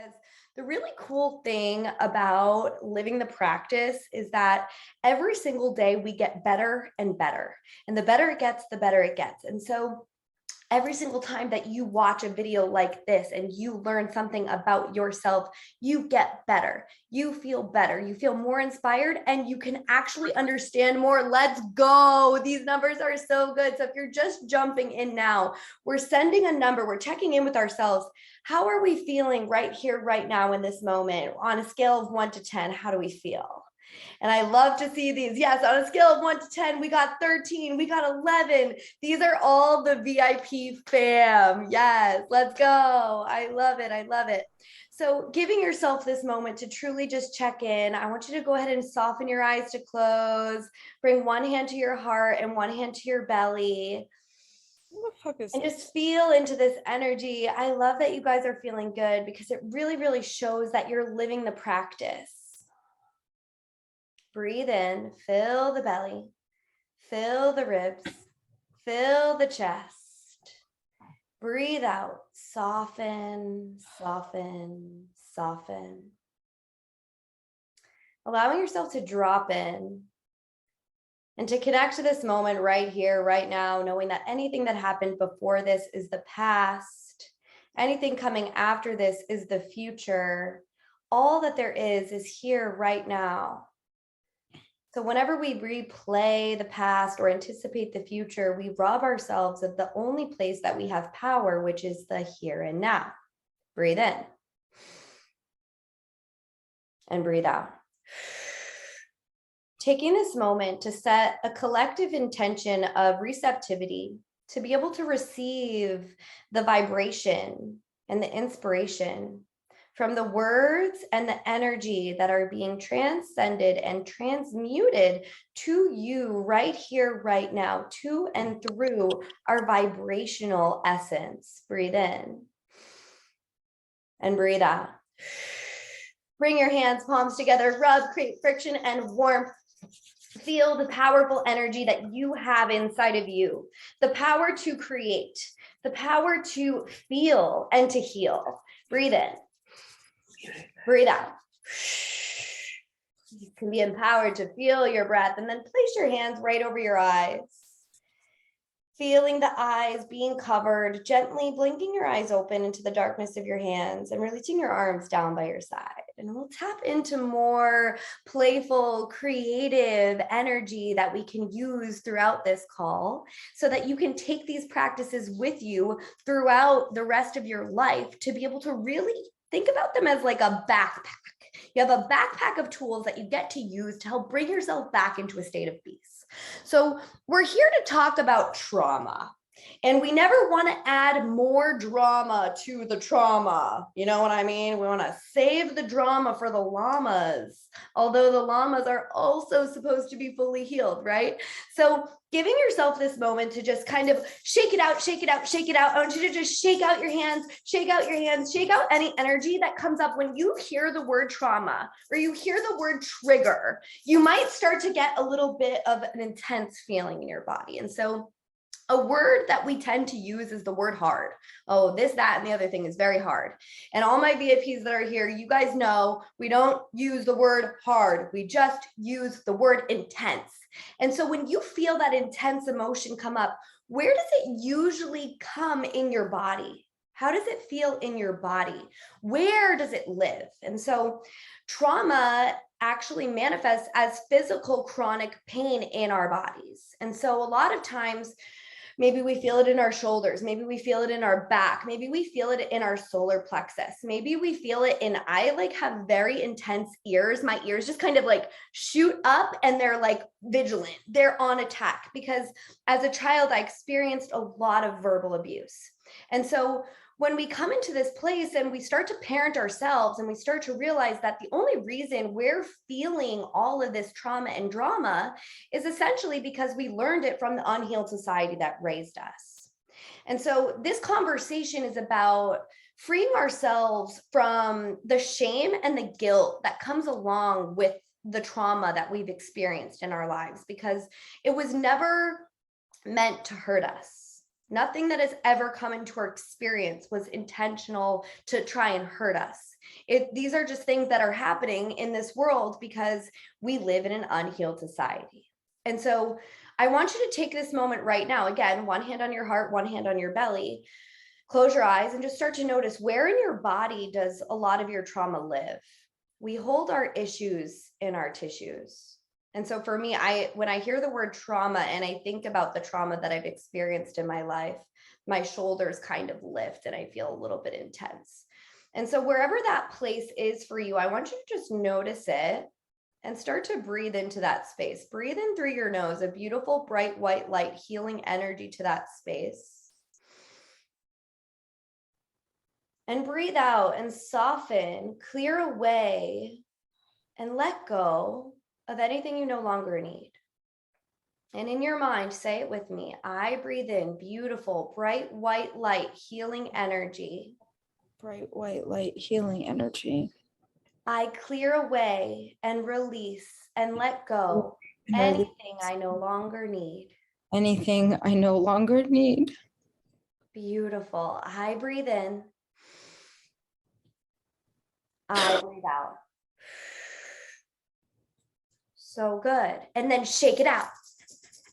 because the really cool thing about living the practice is that every single day we get better and better. And the better it gets, the better it gets. And so every single time that you watch a video like this and you learn something about yourself, you get better. You feel more inspired, and you can actually understand more. Let's go. These numbers are so good. So if you're just jumping in now, we're sending a number, we're checking in with ourselves. How are we feeling right here, right now in this moment? On a scale of 1 to 10, how do we feel? And I love to see these. Yes, on a scale of 1 to 10, we got 13, we got 11. These are all the VIP fam. Yes, let's go. I love it. I love it. So giving yourself this moment to truly just check in, I want you to go ahead and soften your eyes to close. Bring one hand to your heart and one hand to your belly. What the fuck is and this? just feel into this energy. I love that you guys are feeling good because it really, really shows that you're living the practice. Breathe in, fill the belly, fill the ribs, fill the chest. Breathe out, soften, soften, soften. Allowing yourself to drop in and to connect to this moment right here, right now, knowing that anything that happened before this is the past. Anything coming after this is the future. All that there is here right now. So whenever we replay the past or anticipate the future, we rob ourselves of the only place that we have power, which is the here and now. Breathe in. And breathe out. Taking this moment to set a collective intention of receptivity, to be able to receive the vibration and the inspiration from the words and the energy that are being transcended and transmuted to you right here, right now, to and through our vibrational essence. Breathe in and breathe out. Bring your hands, palms together, rub, create friction and warmth. Feel the powerful energy that you have inside of you, the power to create, the power to feel and to heal. Breathe in. Breathe out. You can be empowered to feel your breath, and then place your hands right over your eyes. Feeling the eyes being covered, gently blinking your eyes open into the darkness of your hands and releasing your arms down by your side. And we'll tap into more playful, creative energy that we can use throughout this call so that you can take these practices with you throughout the rest of your life to be able to really think about them as like a backpack. You have a backpack of tools that you get to use to help bring yourself back into a state of peace. So we're here to talk about trauma. And we never want to add more drama to the trauma. You know what I mean? We want to save the drama for the llamas, although the llamas are also supposed to be fully healed, right? So giving yourself this moment to just kind of shake it out, shake it out, shake it out. I want you to just shake out your hands, shake out your hands, shake out any energy that comes up when you hear the word trauma or you hear the word trigger. You might start to get a little bit of an intense feeling in your body. And so a word that we tend to use is the word hard. Oh, this, that, and the other thing is very hard. And all my VIPs that are here, you guys know we don't use the word hard. We just use the word intense. And so when you feel that intense emotion come up, where does it usually come in your body? How does it feel in your body? Where does it live? And so trauma actually manifests as physical chronic pain in our bodies. And so a lot of times, maybe we feel it in our shoulders. Maybe we feel it in our back. Maybe we feel it in our solar plexus. Maybe we feel it in, I like have very intense ears. My ears just kind of like shoot up and they're like vigilant. They're on attack because as a child, I experienced a lot of verbal abuse. And so when we come into this place and we start to parent ourselves and we start to realize that the only reason we're feeling all of this trauma and drama is essentially because we learned it from the unhealed society that raised us. And so this conversation is about freeing ourselves from the shame and the guilt that comes along with the trauma that we've experienced in our lives, because it was never meant to hurt us. Nothing that has ever come into our experience was intentional to try and hurt us. These are just things that are happening in this world because we live in an unhealed society. And so I want you to take this moment right now. Again, one hand on your heart, one hand on your belly. Close your eyes and just start to notice, where in your body does a lot of your trauma live? We hold our issues in our tissues. And so for me, when I hear the word trauma and I think about the trauma that I've experienced in my life, my shoulders kind of lift and I feel a little bit intense. And so wherever that place is for you, I want you to just notice it and start to breathe into that space. Breathe in through your nose, a beautiful, bright, white light, healing energy to that space. And breathe out and soften, clear away, and let go of anything you no longer need. And in your mind, say it with me. I breathe in beautiful, bright, white light, healing energy. Bright white light, healing energy. I clear away and release and let go And anything I no longer need. Anything I no longer need. Beautiful. I breathe in. I breathe out. So good. And then shake it out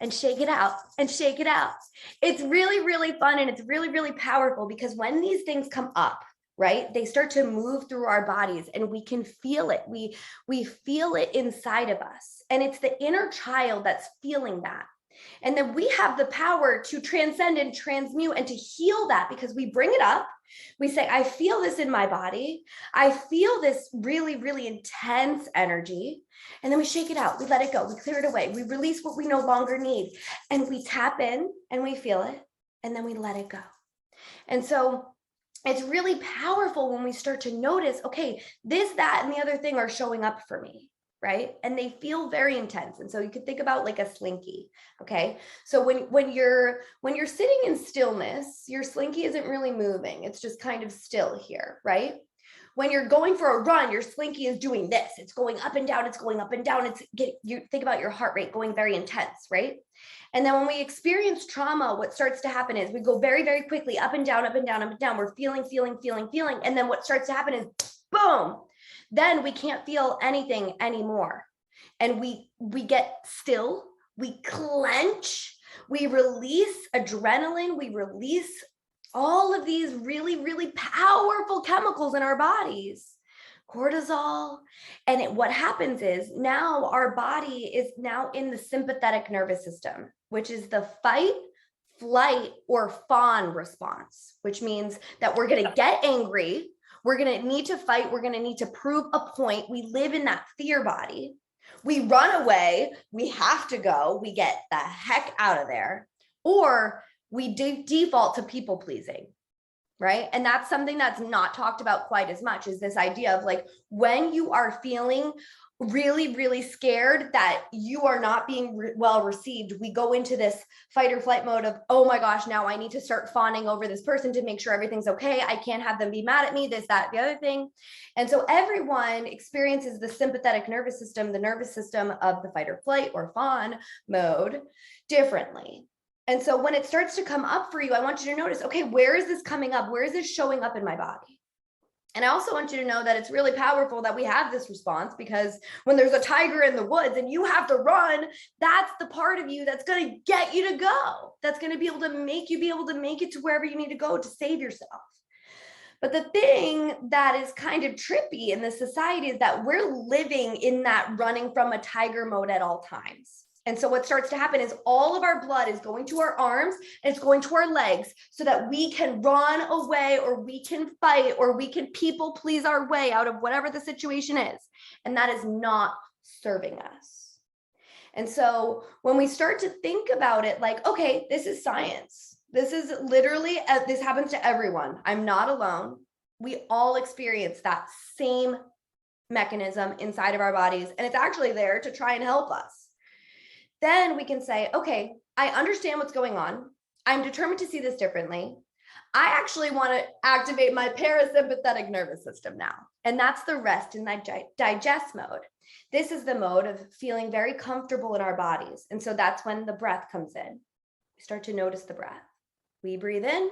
and shake it out and shake it out. It's really, really fun. And it's really, really powerful because when these things come up, right, they start to move through our bodies and we can feel it. We feel it inside of us. And it's the inner child that's feeling that. And then we have the power to transcend and transmute and to heal that because we bring it up. We say, I feel this in my body. I feel this really, really intense energy. And then we shake it out. We let it go. We clear it away. We release what we no longer need. And we tap in and we feel it. And then we let it go. And so it's really powerful when we start to notice, okay, this, that, and the other thing are showing up for me. Right? And they feel very intense. And so you could think about like a slinky. Okay. So when you're sitting in stillness, your slinky isn't really moving. It's just kind of still here. Right? When you're going for a run, your slinky is doing this. It's going up and down. It's going up and down. You think about your heart rate going very intense. Right? And then when we experience trauma, what starts to happen is we go very, very quickly up and down, up and down, up and down. We're feeling. And then what starts to happen is boom. Then we can't feel anything anymore. And we get still, we clench, we release adrenaline, we release all of these really, really powerful chemicals in our bodies, cortisol. And what happens is now our body is now in the sympathetic nervous system, which is the fight, flight, or fawn response, which means that we're going to get angry. We're going to need to fight. We're going to need to prove a point. We live in that fear body. We run away. We have to go. We get the heck out of there. Or we default to people pleasing, right? And that's something that's not talked about quite as much, is this idea of like, when you are feeling really, really scared that you are not being well received, we go into this fight or flight mode of, oh my gosh, now I need to start fawning over this person to make sure everything's okay. I can't have them be mad at me, this, that, the other thing. And so everyone experiences the sympathetic nervous system, the nervous system of the fight or flight or fawn mode differently. And so when it starts to come up for you, I want you to notice, okay, where is this coming up? Where is this showing up in my body? And I also want you to know that it's really powerful that we have this response, because when there's a tiger in the woods and you have to run, that's the part of you that's going to get you to go. That's going to be able to make you be able to make it to wherever you need to go to save yourself. But the thing that is kind of trippy in this society is that we're living in that running from a tiger mode at all times. And so what starts to happen is all of our blood is going to our arms and it's going to our legs so that we can run away, or we can fight, or we can people please our way out of whatever the situation is. And that is not serving us. And so when we start to think about it like, okay, this is science. This is literally, this happens to everyone. I'm not alone. We all experience that same mechanism inside of our bodies, and it's actually there to try and help us. Then we can say, okay, I understand what's going on. I'm determined to see this differently. I actually want to activate my parasympathetic nervous system now. And that's the rest and digest mode. This is the mode of feeling very comfortable in our bodies. And so that's when the breath comes in. We start to notice the breath. We breathe in,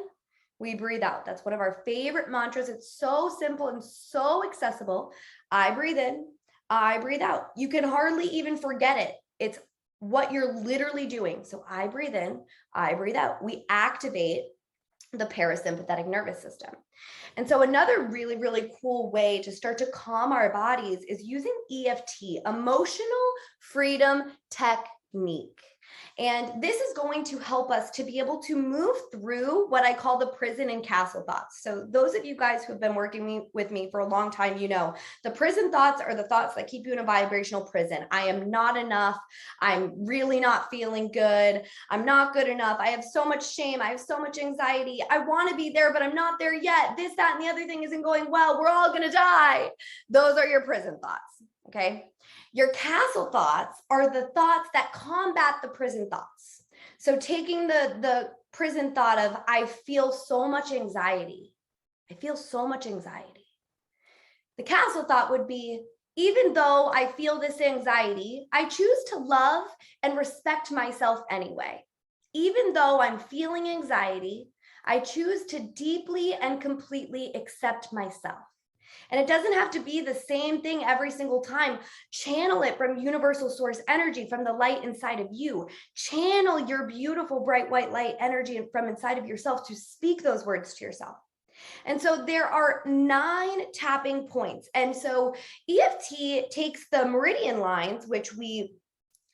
We breathe out. That's one of our favorite mantras. It's so simple and so accessible. I breathe in, I breathe out. You can hardly even forget it. It's what you're literally doing. So I breathe in, I breathe out. We activate the parasympathetic nervous system. And so another really, really cool way to start to calm our bodies is using EFT, emotional freedom technique. And this is going to help us to be able to move through what I call the prison and castle thoughts. So those of you guys who have been working with me for a long time, you know, the prison thoughts are the thoughts that keep you in a vibrational prison. I am not enough. I'm really not feeling good. I'm not good enough. I have so much shame. I have so much anxiety. I want to be there, but I'm not there yet. This, that, and the other thing isn't going well. We're all going to die. Those are your prison thoughts. Okay. Your castle thoughts are the thoughts that combat the prison thoughts. So taking the prison thought of, I feel so much anxiety. I feel so much anxiety. The castle thought would be, even though I feel this anxiety, I choose to love and respect myself anyway. Even though I'm feeling anxiety, I choose to deeply and completely accept myself. And it doesn't have to be the same thing every single time. Channel it from universal source energy, from the light inside of you. Channel your beautiful bright white light energy from inside of yourself to speak those words to yourself. And so there are 9 tapping points. And so EFT takes the meridian lines, which we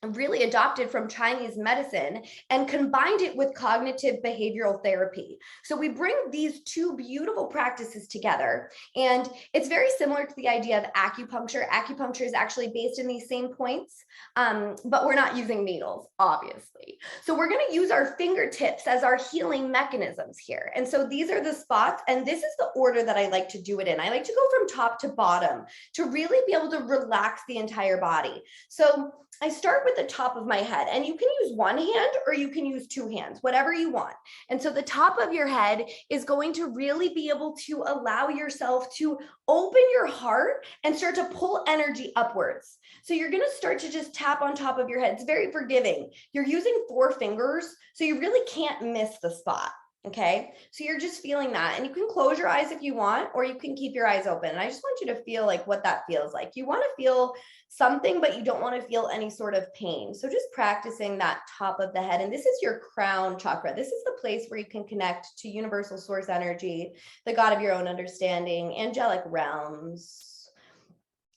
really adopted from Chinese medicine, and combined it with cognitive behavioral therapy. So we bring these 2 beautiful practices together, and it's very similar to the idea of acupuncture. Acupuncture is actually based in these same points, but we're not using needles, obviously. So we're going to use our fingertips as our healing mechanisms here. And so these are the spots, and this is the order that I like to do it in. I like to go from top to bottom to really be able to relax the entire body. So I start with the top of my head, and you can use one hand or you can use 2 hands, whatever you want. And so the top of your head is going to really be able to allow yourself to open your heart and start to pull energy upwards. So you're going to start to just tap on top of your head. It's very forgiving. You're using 4 fingers, so you really can't miss the spot. Okay, so you're just feeling that, and you can close your eyes if you want, or you can keep your eyes open. And I just want you to feel like what that feels like. You want to feel something, but you don't want to feel any sort of pain. So just practicing that top of the head. And this is your crown chakra. This is the place where you can connect to universal source energy, the God of your own understanding, angelic realms,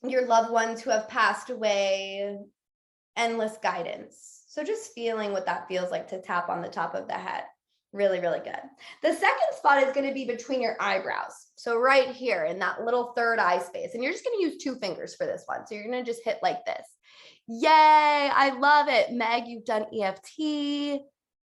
your loved ones who have passed away, endless guidance. So just feeling what that feels like to tap on the top of the head. Really, really good. The second spot is going to be between your eyebrows. So right here in that little third eye space. And you're just going to use 2 fingers for this one. So you're going to just hit like this. Yay, I love it. Meg, you've done EFT.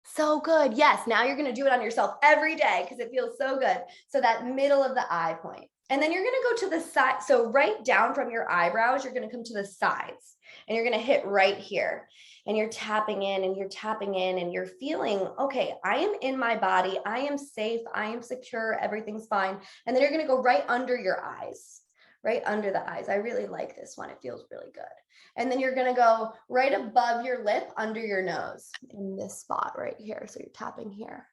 So good. Yes, now you're going to do it on yourself every day because it feels so good. So that middle of the eye point. And then you're going to go to the side. So right down from your eyebrows, you're going to come to the sides. And you're going to hit right here. And you're tapping in and you're tapping in and you're feeling, okay, I am in my body. I am safe. I am secure. Everything's fine. And then you're going to go right under your eyes, right under the eyes. I really like this one. It feels really good. And then you're going to go right above your lip, under your nose in this spot right here. So you're tapping here.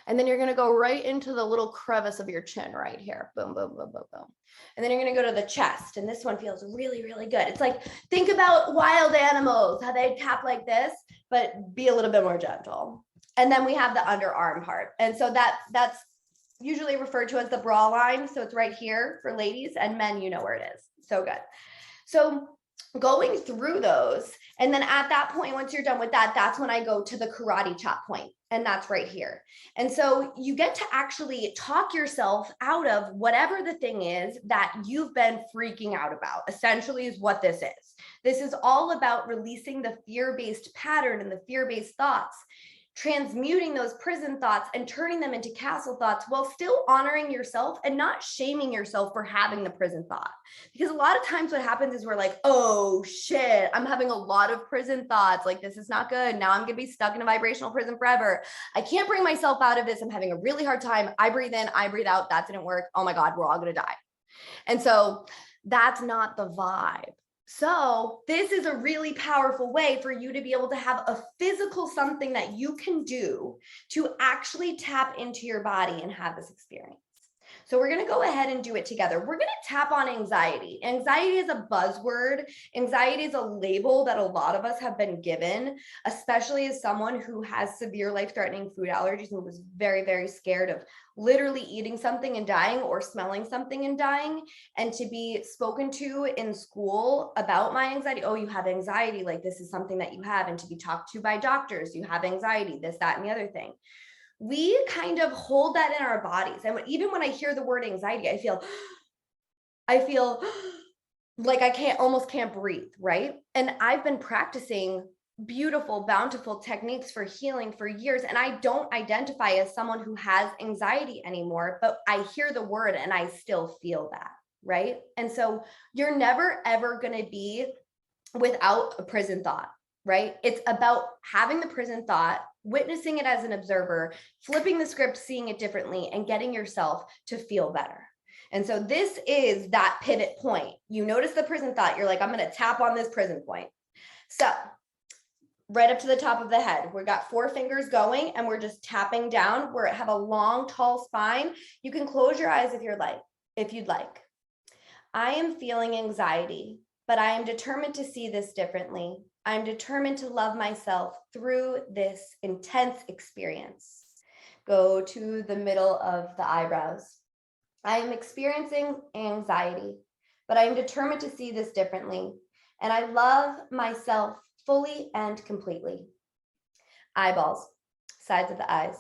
And then you're going to go right into the little crevice of your chin right here. Boom, boom, boom, boom, boom. And then you're going to go to the chest. And this one feels really, really good. It's like, think about wild animals, how they tap like this, but be a little bit more gentle. And then we have the underarm part. And so that's usually referred to as the bra line. So it's right here for ladies, and men, you know where it is. So good. So going through those. And then at that point, once you're done with that, that's when I go to the karate chop point. And that's right here. And so you get to actually talk yourself out of whatever the thing is that you've been freaking out about, essentially is what this is. This is all about releasing the fear-based pattern and the fear-based thoughts, transmuting those prison thoughts and turning them into castle thoughts while still honoring yourself and not shaming yourself for having the prison thought. Because a lot of times what happens is we're like, oh shit, I'm having a lot of prison thoughts. Like, this is not good. Now I'm going to be stuck in a vibrational prison forever. I can't bring myself out of this. I'm having a really hard time. I breathe in, I breathe out. That didn't work. Oh my God, we're all going to die. And so that's not the vibe. So this is a really powerful way for you to be able to have a physical something that you can do to actually tap into your body and have this experience. So we're going to go ahead and do it together. We're going to tap on anxiety. Anxiety is a buzzword. Anxiety is a label that a lot of us have been given, especially as someone who has severe life-threatening food allergies and was very, very scared of literally eating something and dying or smelling something and dying. And to be spoken to in school about my anxiety, oh, you have anxiety, like this is something that you have, and to be talked to by doctors, you have anxiety, this, that, and the other thing. We kind of hold that in our bodies. And even when I hear the word anxiety, I feel like I almost can't breathe, right? And I've been practicing beautiful, bountiful techniques for healing for years. And I don't identify as someone who has anxiety anymore, but I hear the word and I still feel that, right? And so you're never, ever going to be without a prison thought, right? It's about having the prison thought, witnessing it as an observer, flipping the script, seeing it differently, and getting yourself to feel better. And so this is that pivot point. You notice the prison thought, you're like, I'm going to tap on this prison point. So right up to the top of the head, we've got 4 fingers going and we're just tapping down. We have a long, tall spine. You can close your eyes if you'd like. I am feeling anxiety, but I am determined to see this differently. I'm determined to love myself through this intense experience. Go to the middle of the eyebrows. I am experiencing anxiety, but I am determined to see this differently. And I love myself fully and completely. Eyeballs, sides of the eyes.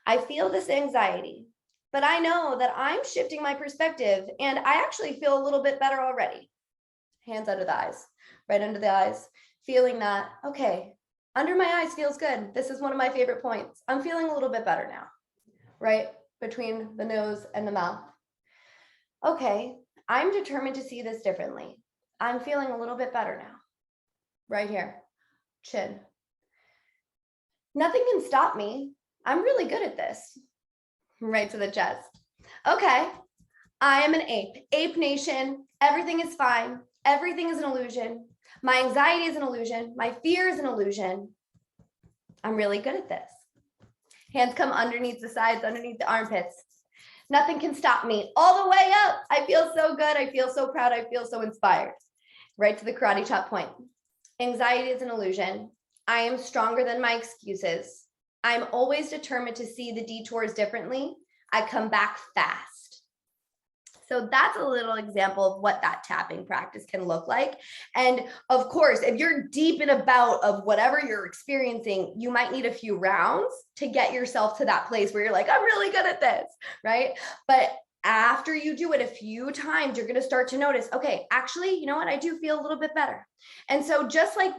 I feel this anxiety, but I know that I'm shifting my perspective and I actually feel a little bit better already. Hands under the eyes, right under the eyes, feeling that, okay, under my eyes feels good. This is one of my favorite points. I'm feeling a little bit better now, right? Between the nose and the mouth. Okay, I'm determined to see this differently. I'm feeling a little bit better now. Right here, chin. Nothing can stop me. I'm really good at this. Right to the chest. Okay, I am an ape. Ape nation, everything is fine. Everything is an illusion. My anxiety is an illusion. My fear is an illusion. I'm really good at this. Hands come underneath the sides, underneath the armpits. Nothing can stop me. All the way up. I feel so good. I feel so proud. I feel so inspired. Right to the karate chop point. Anxiety is an illusion. I am stronger than my excuses. I'm always determined to see the detours differently. I come back fast. So that's a little example of what that tapping practice can look like. And of course, if you're deep in a bout of whatever you're experiencing, you might need a few rounds to get yourself to that place where you're like, I'm really good at this, right? But after you do it a few times, you're going to start to notice, okay, actually, you know what? I do feel a little bit better. And so just like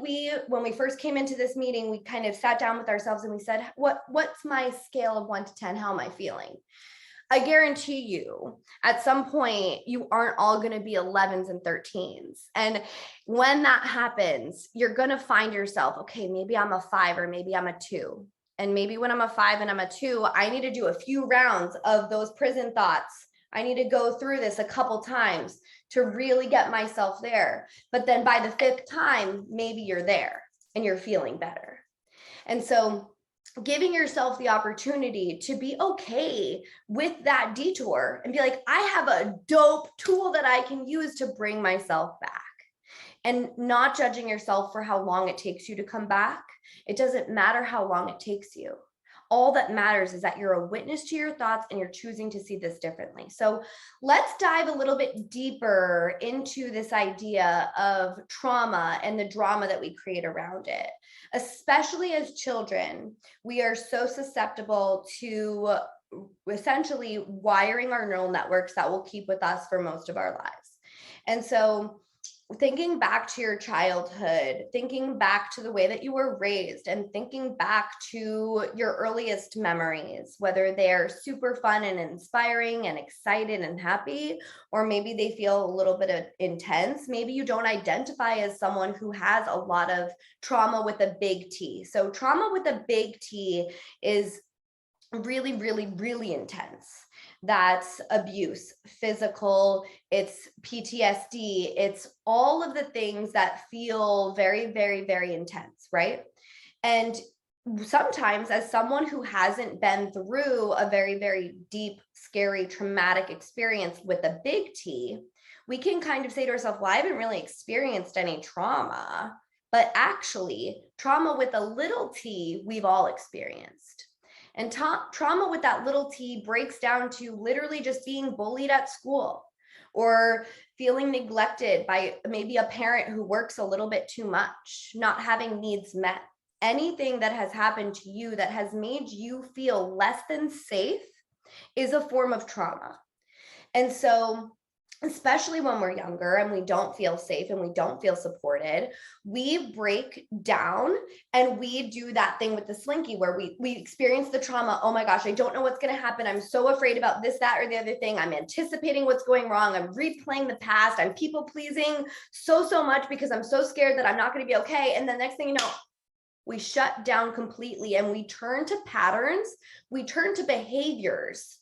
when we first came into this meeting, we kind of sat down with ourselves and we said, what's my scale of 1 to 10? How am I feeling? I guarantee you at some point, you aren't all going to be 11s and 13s. And when that happens, you're going to find yourself, okay, maybe I'm a 5 or maybe I'm a 2. And maybe when I'm a 5 and I'm a 2, I need to do a few rounds of those prison thoughts. I need to go through this a couple times to really get myself there. But then by the 5th time, maybe you're there and you're feeling better. And so giving yourself the opportunity to be okay with that detour and be like, I have a dope tool that I can use to bring myself back. And not judging yourself for how long it takes you to come back. It doesn't matter how long it takes you. All that matters is that you're a witness to your thoughts and you're choosing to see this differently. So let's dive a little bit deeper into this idea of trauma and the drama that we create around it. Especially as children, we are so susceptible to essentially wiring our neural networks that will keep with us for most of our lives. And so thinking back to your childhood, thinking back to the way that you were raised, and thinking back to your earliest memories, whether they're super fun and inspiring and excited and happy, or maybe they feel a little bit intense. Maybe you don't identify as someone who has a lot of trauma with a big T. So trauma with a big T is really, really, really intense. that's abuse, physical, it's PTSD, it's all of the things that feel very, very, very intense, right? And sometimes, as someone who hasn't been through a very, very deep, scary, traumatic experience with a big T, we can kind of say to ourselves, well, I haven't really experienced any trauma, but actually trauma with a little t, we've all experienced. And trauma with that little t breaks down to literally just being bullied at school, or feeling neglected by maybe a parent who works a little bit too much, not having needs met. Anything that has happened to you that has made you feel less than safe is a form of trauma. And so, especially when we're younger and we don't feel safe and we don't feel supported, we break down and we do that thing with the slinky where we experience the trauma. Oh my gosh, I don't know what's going to happen. I'm so afraid about this, that, or the other thing. I'm anticipating what's going wrong. I'm replaying the past. I'm people pleasing so much because I'm so scared that I'm not going to be okay. And the next thing you know, we shut down completely and we turn to patterns. We turn to behaviors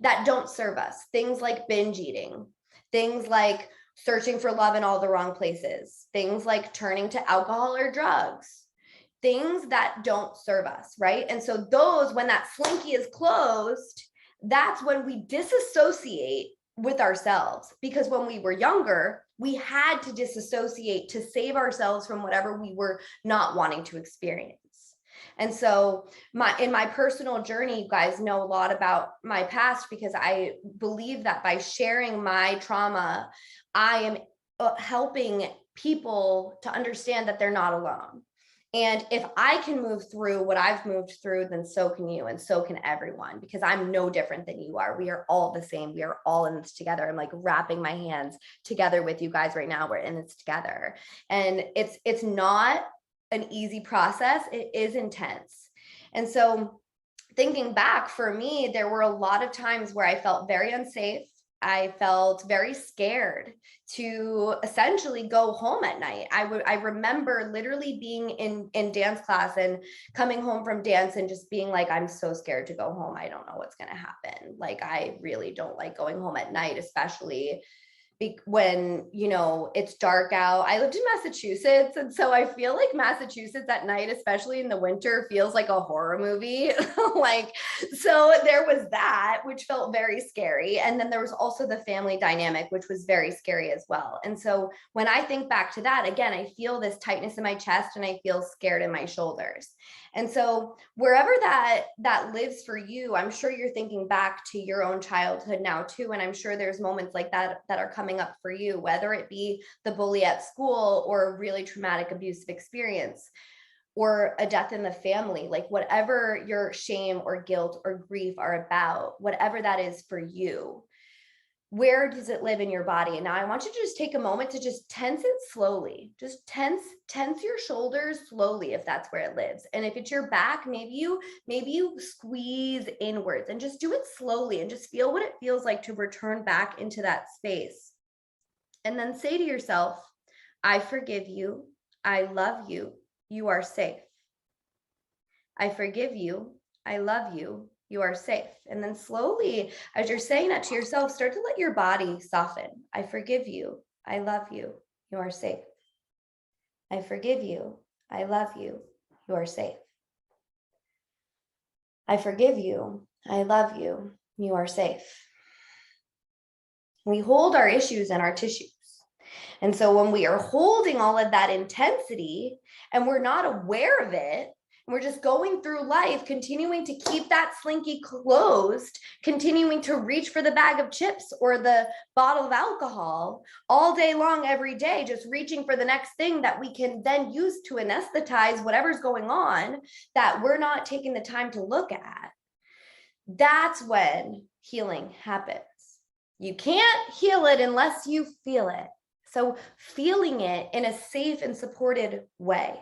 that don't serve us. Things like binge eating, things like searching for love in all the wrong places, things like turning to alcohol or drugs, things that don't serve us, right? And so those, when that slinky is closed, that's when we disassociate with ourselves, because when we were younger, we had to disassociate to save ourselves from whatever we were not wanting to experience. And so in my personal journey, you guys know a lot about my past, because I believe that by sharing my trauma, I am helping people to understand that they're not alone. And if I can move through what I've moved through, then so can you, and so can everyone, because I'm no different than you are. We are all the same. We are all in this together. I'm like wrapping my hands together with you guys right now. We're in this together. And it's not an easy process. It is intense. And so thinking back, for me, there were a lot of times where I felt very unsafe. I felt very scared to essentially go home at night. I remember literally being in dance class and coming home from dance and just being like, I'm so scared to go home. I don't know what's going to happen. Like, I really don't like going home at night, especially when, you know, it's dark out. I lived in Massachusetts, and so I feel like Massachusetts at night, especially in the winter, feels like a horror movie. Like, so there was that, which felt very scary. And then there was also the family dynamic, which was very scary as well. And so when I think back to that, again, I feel this tightness in my chest and I feel scared in my shoulders. And so wherever that lives for you, I'm sure you're thinking back to your own childhood now too. And I'm sure there's moments like that that are coming up for you, whether it be the bully at school or a really traumatic abusive experience or a death in the family, like whatever your shame or guilt or grief are about, whatever that is for you. Where does it live in your body? And now I want you to just take a moment to just tense it slowly. Just tense your shoulders slowly if that's where it lives. And if it's your back, maybe you squeeze inwards and just do it slowly and just feel what it feels like to return back into that space. And then say to yourself, I forgive you. I love you. You are safe. I forgive you. I love you. You are safe. And then slowly, as you're saying that to yourself, start to let your body soften. I forgive you. I love you. You are safe. I forgive you. I love you. You are safe. I forgive you. I love you. You are safe. We hold our issues in our tissues. And so when we are holding all of that intensity and we're not aware of it, we're just going through life, continuing to keep that slinky closed, continuing to reach for the bag of chips or the bottle of alcohol all day long, every day, just reaching for the next thing that we can then use to anesthetize whatever's going on that we're not taking the time to look at. That's when healing happens. You can't heal it unless you feel it. So feeling it in a safe and supported way.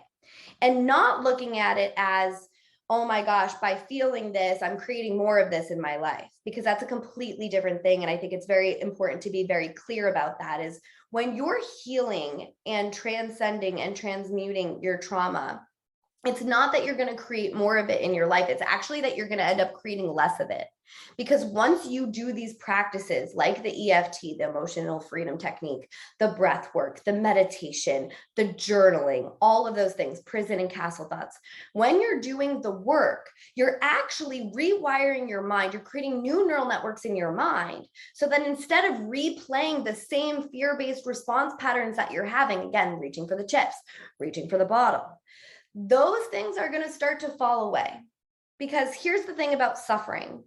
And not looking at it as, oh my gosh, by feeling this, I'm creating more of this in my life, because that's a completely different thing. And I think it's very important to be very clear about that, is when you're healing and transcending and transmuting your trauma, It's not that you're going to create more of it in your life. It's actually that you're going to end up creating less of it. Because once you do these practices like the EFT, the emotional freedom technique, the breath work, the meditation, the journaling, all of those things, prison and castle thoughts, when you're doing the work, you're actually rewiring your mind. You're creating new neural networks in your mind. So then instead of replaying the same fear-based response patterns that you're having, again, reaching for the chips, reaching for the bottle, those things are going to start to fall away. Because here's the thing about suffering.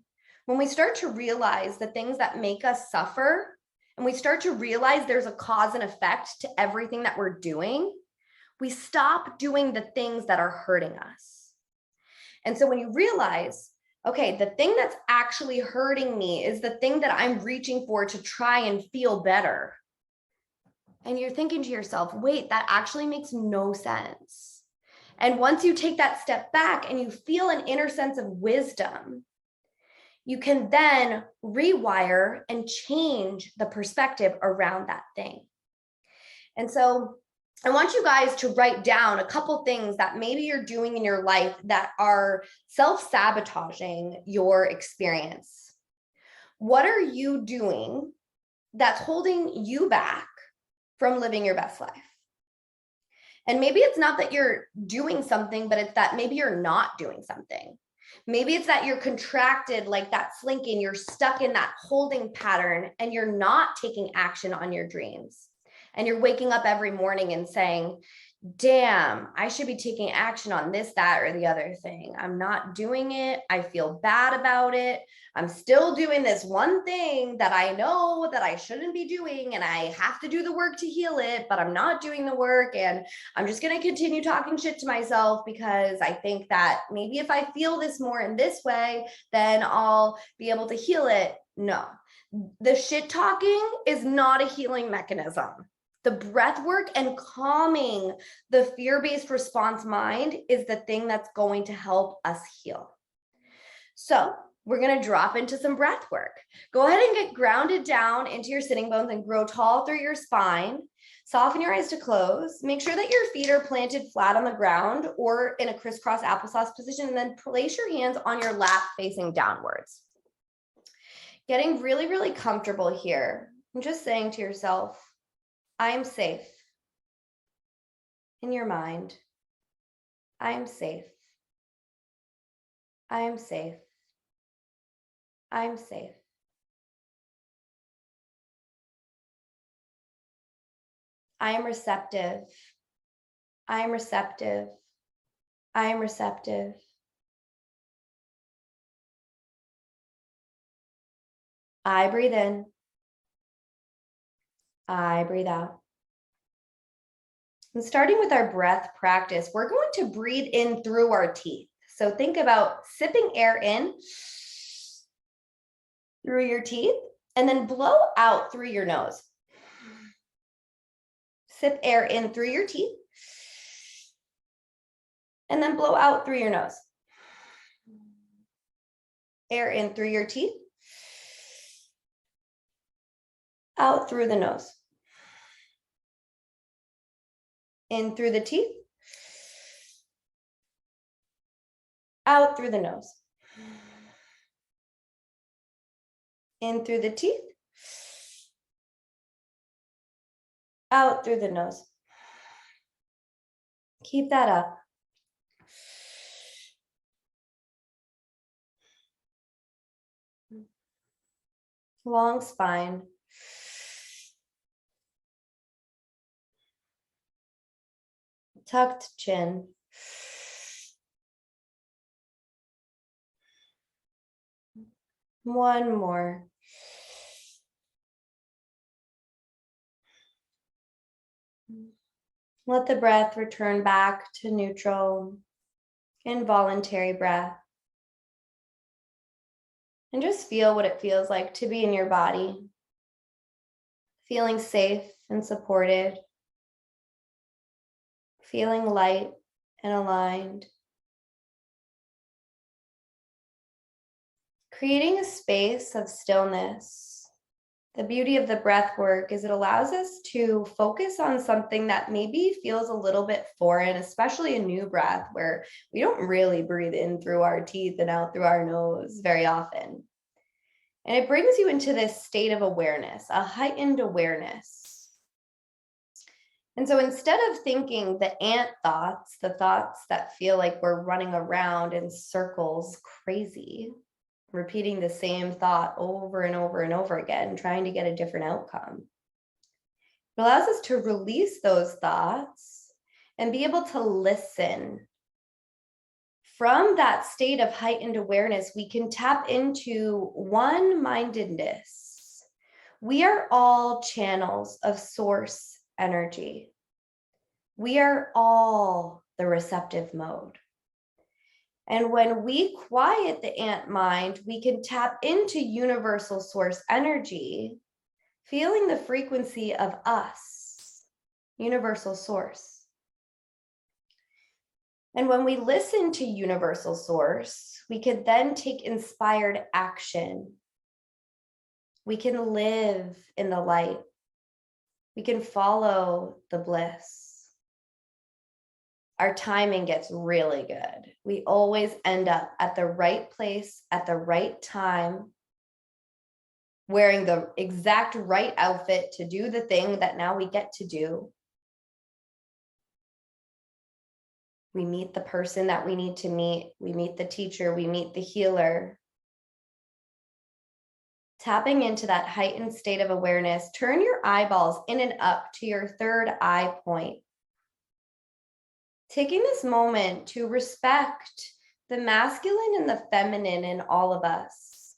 When we start to realize the things that make us suffer, and we start to realize there's a cause and effect to everything that we're doing, we stop doing the things that are hurting us. And so when you realize, okay, the thing that's actually hurting me is the thing that I'm reaching for to try and feel better. And you're thinking to yourself, wait, that actually makes no sense. And once you take that step back and you feel an inner sense of wisdom, you can then rewire and change the perspective around that thing. And so I want you guys to write down a couple things that maybe you're doing in your life that are self-sabotaging your experience. What are you doing that's holding you back from living your best life? And maybe it's not that you're doing something, but it's that maybe you're not doing something. Maybe it's that you're contracted like that slinking, you're stuck in that holding pattern and you're not taking action on your dreams. And you're waking up every morning and saying, damn, I should be taking action on this, that, or the other thing. I'm not doing it. I feel bad about it. I'm still doing this one thing that I know that I shouldn't be doing, and I have to do the work to heal it, but I'm not doing the work. And I'm just going to continue talking shit to myself because I think that maybe if I feel this more in this way, then I'll be able to heal it. No, the shit talking is not a healing mechanism. The breath work and calming the fear-based response mind is the thing that's going to help us heal. So we're going to drop into some breath work. Go ahead and get grounded down into your sitting bones and grow tall through your spine. Soften your eyes to close. Make sure that your feet are planted flat on the ground or in a crisscross applesauce position, and then place your hands on your lap facing downwards. Getting really, really comfortable here. I'm just saying to yourself, I am safe. In your mind, I am safe. I am safe. I am safe. I am receptive. I am receptive. I am receptive. I breathe in. I breathe out. And starting with our breath practice, we're going to breathe in through our teeth. So think about sipping air in through your teeth and then blow out through your nose. Sip air in through your teeth and then blow out through your nose. Air in through your teeth, out through the nose. In through the teeth, out through the nose. In through the teeth, out through the nose. Keep that up. Long spine. Tucked chin. One more. Let the breath return back to neutral, involuntary breath. And just feel what it feels like to be in your body, feeling safe and supported, feeling light and aligned. Creating a space of stillness The beauty of the breath work is it allows us to focus on something that maybe feels a little bit foreign, especially a new breath where we don't really breathe in through our teeth and out through our nose very often. And it brings you into this state of awareness, a heightened awareness. And so instead of thinking the ant thoughts, the thoughts that feel like we're running around in circles crazy, repeating the same thought over and over and over again, trying to get a different outcome, it allows us to release those thoughts and be able to listen. From that state of heightened awareness, we can tap into one-mindedness. We are all channels of source energy. We are all the receptive mode. And when we quiet the ant mind, we can tap into universal source energy, feeling the frequency of us, universal source. And when we listen to universal source, we can then take inspired action. We can live in the light. We can follow the bliss. Our timing gets really good. We always end up at the right place at the right time, wearing the exact right outfit to do the thing that now we get to do. We meet the person that we need to meet. We meet the teacher. We meet the healer. Tapping into that heightened state of awareness, turn your eyeballs in and up to your third eye point. Taking this moment to respect the masculine and the feminine in all of us.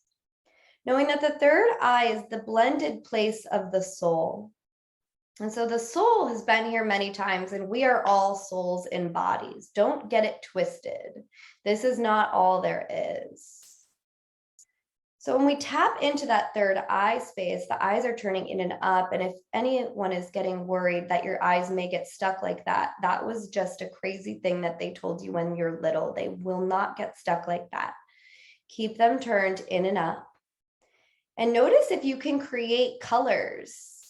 Knowing that the third eye is the blended place of the soul. And so the soul has been here many times, and we are all souls in bodies. Don't get it twisted. This is not all there is. So when we tap into that third eye space, the eyes are turning in and up. And if anyone is getting worried that your eyes may get stuck like that, that was just a crazy thing that they told you when you're little. They will not get stuck like that. Keep them turned in and up. And notice if you can create colors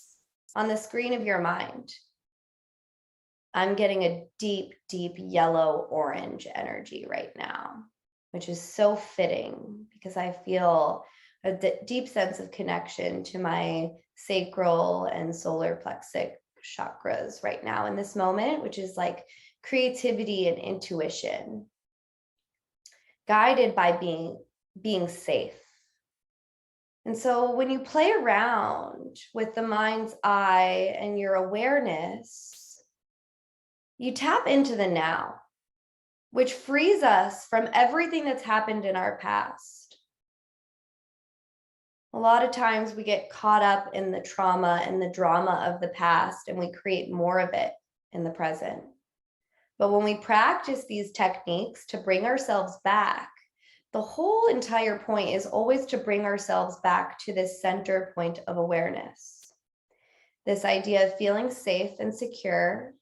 on the screen of your mind. I'm getting a deep, deep yellow orange energy right now, which is so fitting because I feel a deep sense of connection to my sacral and solar plexus chakras right now in this moment, which is like creativity and intuition, guided by being safe. And so when you play around with the mind's eye and your awareness, you tap into the now, which frees us from everything that's happened in our past. A lot of times we get caught up in the trauma and the drama of the past, and we create more of it in the present. But when we practice these techniques to bring ourselves back, the whole entire point is always to bring ourselves back to this center point of awareness. This idea of feeling safe and secure,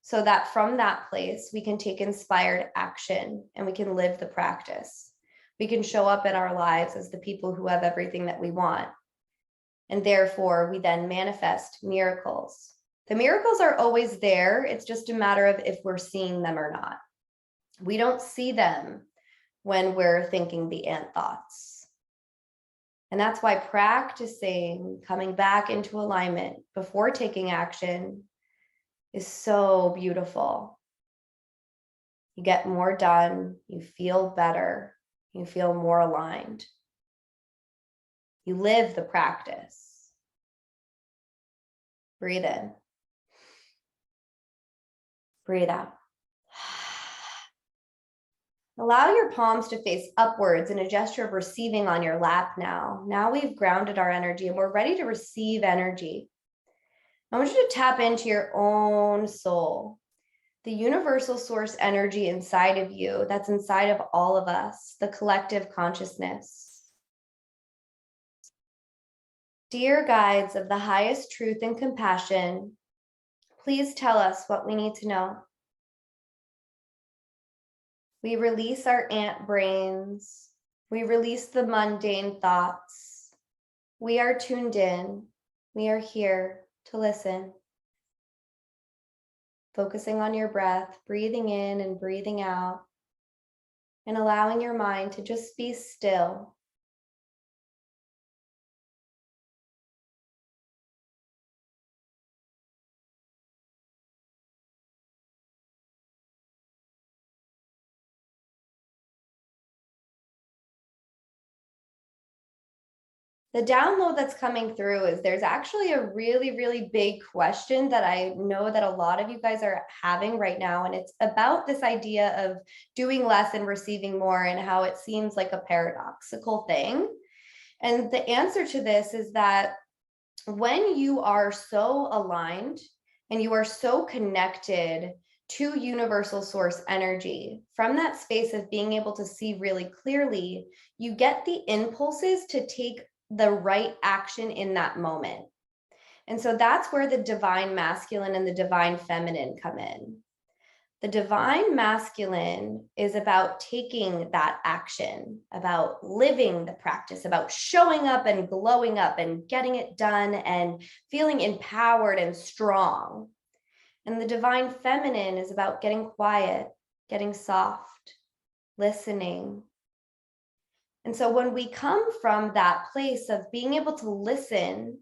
so that from that place, we can take inspired action and we can live the practice. We can show up in our lives as the people who have everything that we want. And therefore, we then manifest miracles. The miracles are always there. It's just a matter of if we're seeing them or not. We don't see them when we're thinking the ant thoughts. And that's why practicing coming back into alignment before taking action is so beautiful. You get more done, you feel better, you feel more aligned. You live the practice. Breathe in. Breathe out. Allow your palms to face upwards in a gesture of receiving on your lap now. Now we've grounded our energy and we're ready to receive energy. I want you to tap into your own soul, the universal source energy inside of you, that's inside of all of us, the collective consciousness. Dear guides of the highest truth and compassion, please tell us what we need to know. We release our ant brains. We release the mundane thoughts. We are tuned in. We are here to listen. Focusing on your breath, breathing in and breathing out, and allowing your mind to just be still. The download that's coming through is there's actually a really, really big question that I know that a lot of you guys are having right now. And it's about this idea of doing less and receiving more and how it seems like a paradoxical thing. And the answer to this is that when you are so aligned and you are so connected to universal source energy, from that space of being able to see really clearly, you get the impulses to take the right action in that moment. And so that's where the divine masculine and the divine feminine come in. The divine masculine is about taking that action, about living the practice, about showing up and glowing up and getting it done and feeling empowered and strong. And the divine feminine is about getting quiet, getting soft, listening. And so when we come from that place of being able to listen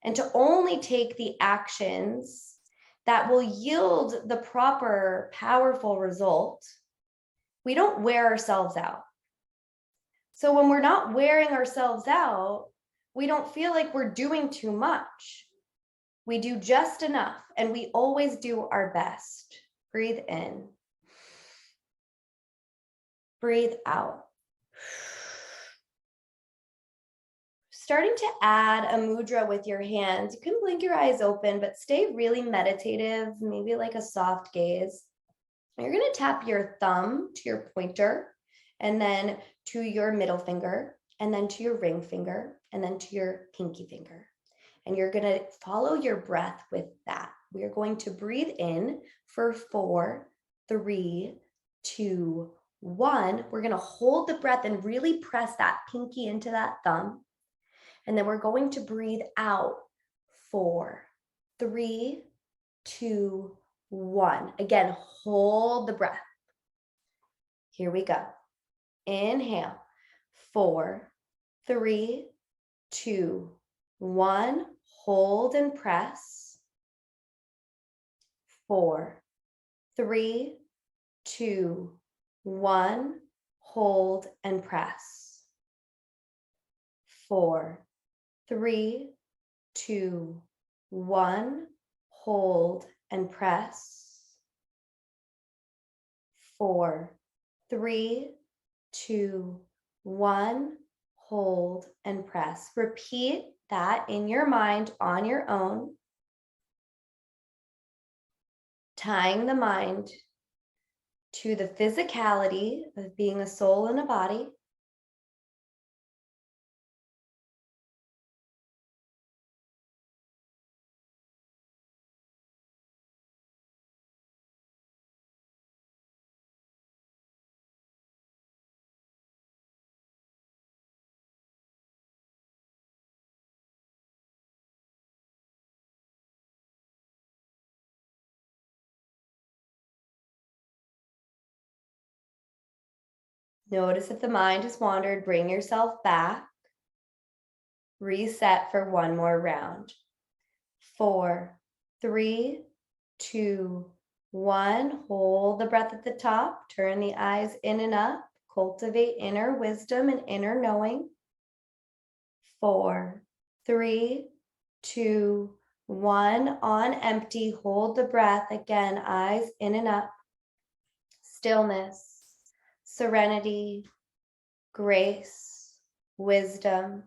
and to only take the actions that will yield the proper, powerful result, we don't wear ourselves out. So when we're not wearing ourselves out, we don't feel like we're doing too much. We do just enough, and we always do our best. Breathe in. Breathe out. Starting to add a mudra with your hands. You can blink your eyes open, but stay really meditative, maybe like a soft gaze. You're going to tap your thumb to your pointer, and then to your middle finger, and then to your ring finger, and then to your pinky finger. And you're going to follow your breath with that. We are going to breathe in for 4, 3, 2, 1. We're going to hold the breath and really press that pinky into that thumb. And then we're going to breathe out 4, 3, 2, 1. Again, hold the breath. Here we go. Inhale. 4, 3, 2, 1. Hold and press. 4, 3, 2, 1. Hold and press. 4, 3, 2, 1. Hold and press. 4, 3, 2, 1. Hold and press. Repeat that in your mind on your own, tying the mind to the physicality of being a soul and a body. Notice if the mind has wandered, bring yourself back. Reset for one more round. 4, 3, 2, 1. Hold the breath at the top. Turn the eyes in and up. Cultivate inner wisdom and inner knowing. 4, 3, 2, 1. On empty, hold the breath. Again, eyes in and up. Stillness, serenity, grace, wisdom.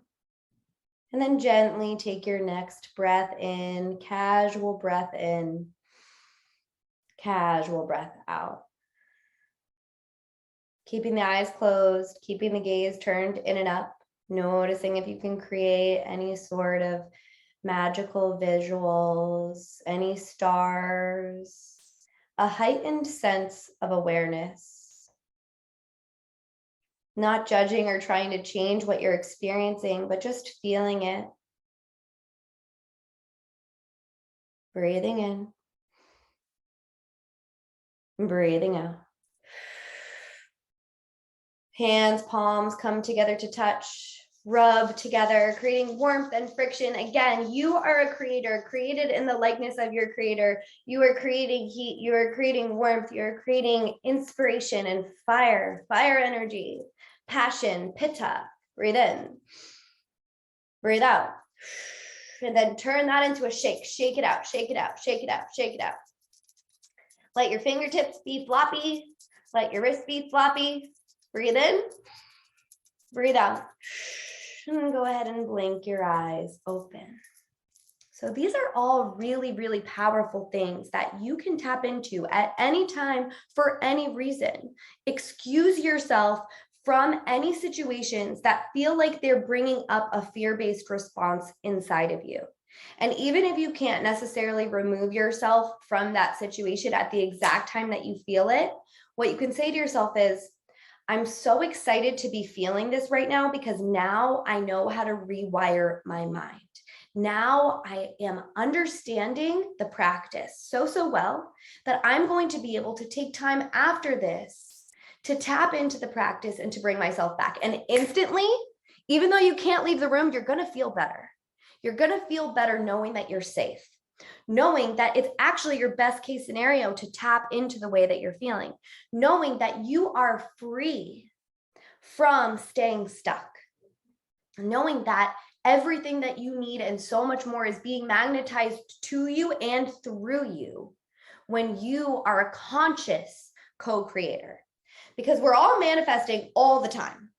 And then gently take your next breath in, casual breath in, casual breath out. Keeping the eyes closed, keeping the gaze turned in and up, noticing if you can create any sort of magical visuals, any stars, a heightened sense of awareness. Not judging or trying to change what you're experiencing, but just feeling it. Breathing in. Breathing out. Hands, palms come together to touch, rub together, creating warmth and friction. Again, you are a creator, created in the likeness of your creator. You are creating heat, you are creating warmth, you're creating inspiration and fire energy, passion, pitta. Breathe in, breathe out. And then turn that into a shake. Shake it out, shake it out, shake it out, shake it out. Let your fingertips be floppy. Let your wrists be floppy. Breathe in, breathe out. And go ahead and blink your eyes open. So these are all really, really powerful things that you can tap into at any time for any reason. Excuse yourself from any situations that feel like they're bringing up a fear-based response inside of you. And even if you can't necessarily remove yourself from that situation at the exact time that you feel it, what you can say to yourself is, I'm so excited to be feeling this right now because now I know how to rewire my mind. Now I am understanding the practice so well that I'm going to be able to take time after this to tap into the practice and to bring myself back. And instantly, even though you can't leave the room, you're going to feel better. You're going to feel better knowing that you're safe, knowing that it's actually your best case scenario to tap into the way that you're feeling, knowing that you are free from staying stuck, knowing that everything that you need and so much more is being magnetized to you and through you when you are a conscious co-creator, because we're all manifesting all the time.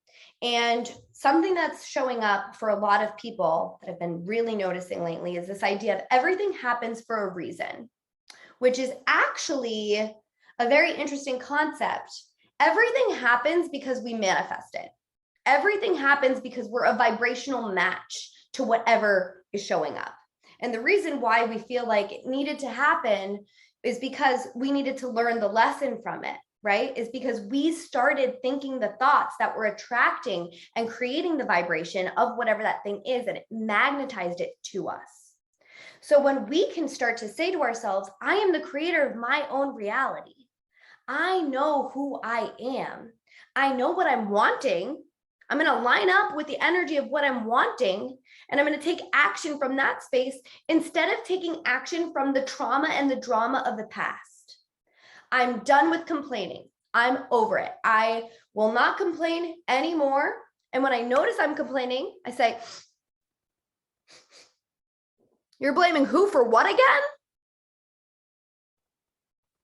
And something that's showing up for a lot of people that I've been really noticing lately is this idea of everything happens for a reason, which is actually a very interesting concept. Everything happens because we manifest it. Everything happens because we're a vibrational match to whatever is showing up. And the reason why we feel like it needed to happen is because we needed to learn the lesson from it, right? Is because we started thinking the thoughts that were attracting and creating the vibration of whatever that thing is, and it magnetized it to us. So when we can start to say to ourselves, I am the creator of my own reality. I know who I am. I know what I'm wanting. I'm going to line up with the energy of what I'm wanting, and I'm going to take action from that space instead of taking action from the trauma and the drama of the past. I'm done with complaining. I'm over it. I will not complain anymore. And when I notice I'm complaining, I say, you're blaming who for what again?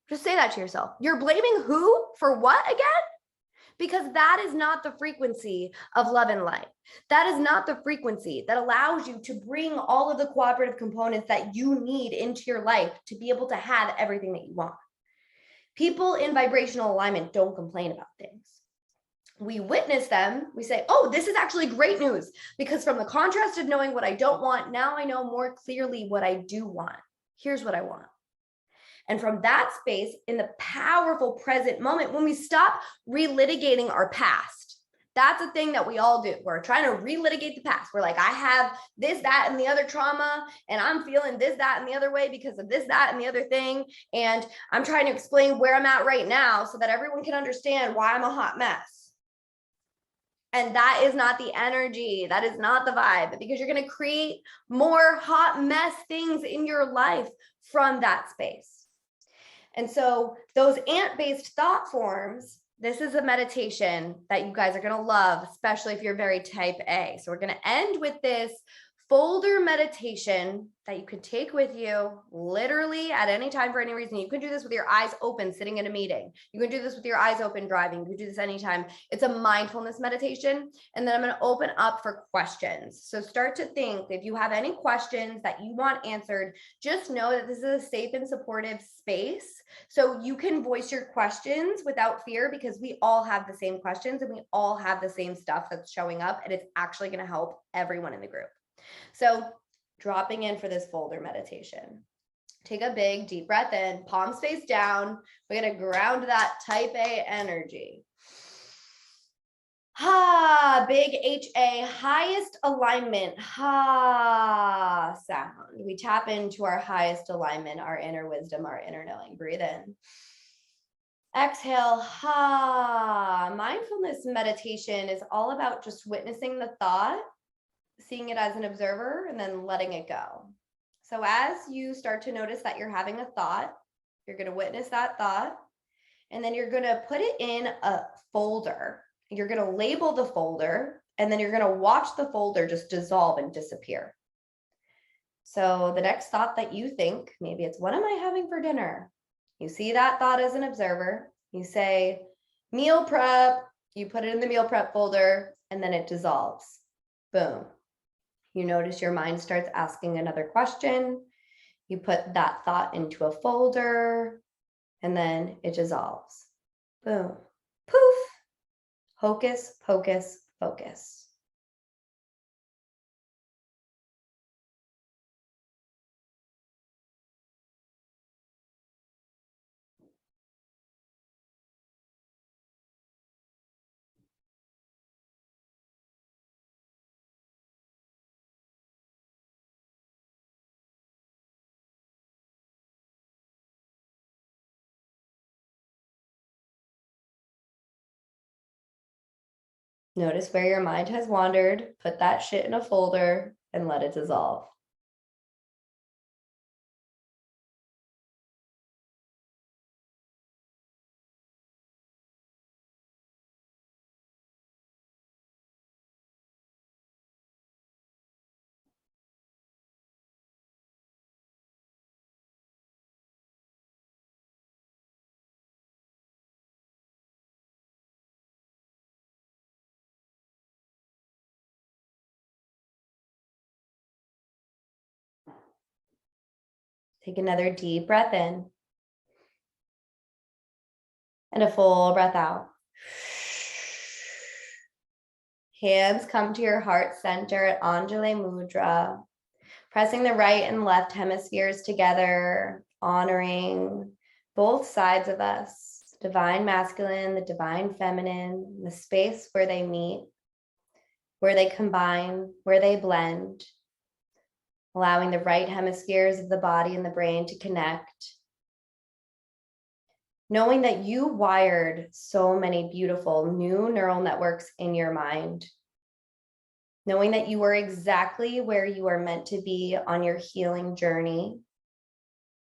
Just say that to yourself. You're blaming who for what again? Because that is not the frequency of love and light. That is not the frequency that allows you to bring all of the cooperative components that you need into your life to be able to have everything that you want. People in vibrational alignment don't complain about things. We witness them. We say, oh, this is actually great news, because from the contrast of knowing what I don't want, now I know more clearly what I do want. Here's what I want. And from that space, in the powerful present moment, when we stop relitigating our past, that's a thing that we all do. We're trying to relitigate the past. We're like, I have this, that, and the other trauma, and I'm feeling this, that, and the other way because of this, that, and the other thing. And I'm trying to explain where I'm at right now so that everyone can understand why I'm a hot mess. And that is not the energy. That is not the vibe, because you're going to create more hot mess things in your life from that space. And so those ant-based thought forms, this is a meditation that you guys are going to love, especially if you're very type A. So we're going to end with this folder meditation that you can take with you literally at any time for any reason. You can do this with your eyes open, sitting in a meeting. You can do this with your eyes open, driving. You can do this anytime. It's a mindfulness meditation. And then I'm going to open up for questions. So start to think, if you have any questions that you want answered, just know that this is a safe and supportive space. So you can voice your questions without fear, because we all have the same questions and we all have the same stuff that's showing up, and it's actually going to help everyone in the group. So dropping in for this folder meditation. Take a big deep breath in, palms face down. We're going to ground that type A energy. Ha, big HA, highest alignment, ha sound. We tap into our highest alignment, our inner wisdom, our inner knowing. Breathe in. Exhale, ha. Mindfulness meditation is all about just witnessing the thought, seeing it as an observer, and then letting it go. So as you start to notice that you're having a thought, you're going to witness that thought, and then you're going to put it in a folder. You're going to label the folder, and then you're going to watch the folder just dissolve and disappear. So the next thought that you think, maybe it's, what am I having for dinner? You see that thought as an observer. You say, meal prep. You put it in the meal prep folder, and then it dissolves. Boom. You notice your mind starts asking another question. You put that thought into a folder, and then it dissolves. Boom. Poof. Hocus pocus focus. Notice where your mind has wandered, put that shit in a folder, and let it dissolve. Take another deep breath in and a full breath out. Hands come to your heart center at Anjali Mudra, pressing the right and left hemispheres together, honoring both sides of us, divine masculine, the divine feminine, the space where they meet, where they combine, where they blend, allowing the right hemispheres of the body and the brain to connect. Knowing that you wired so many beautiful new neural networks in your mind. Knowing that you are exactly where you are meant to be on your healing journey.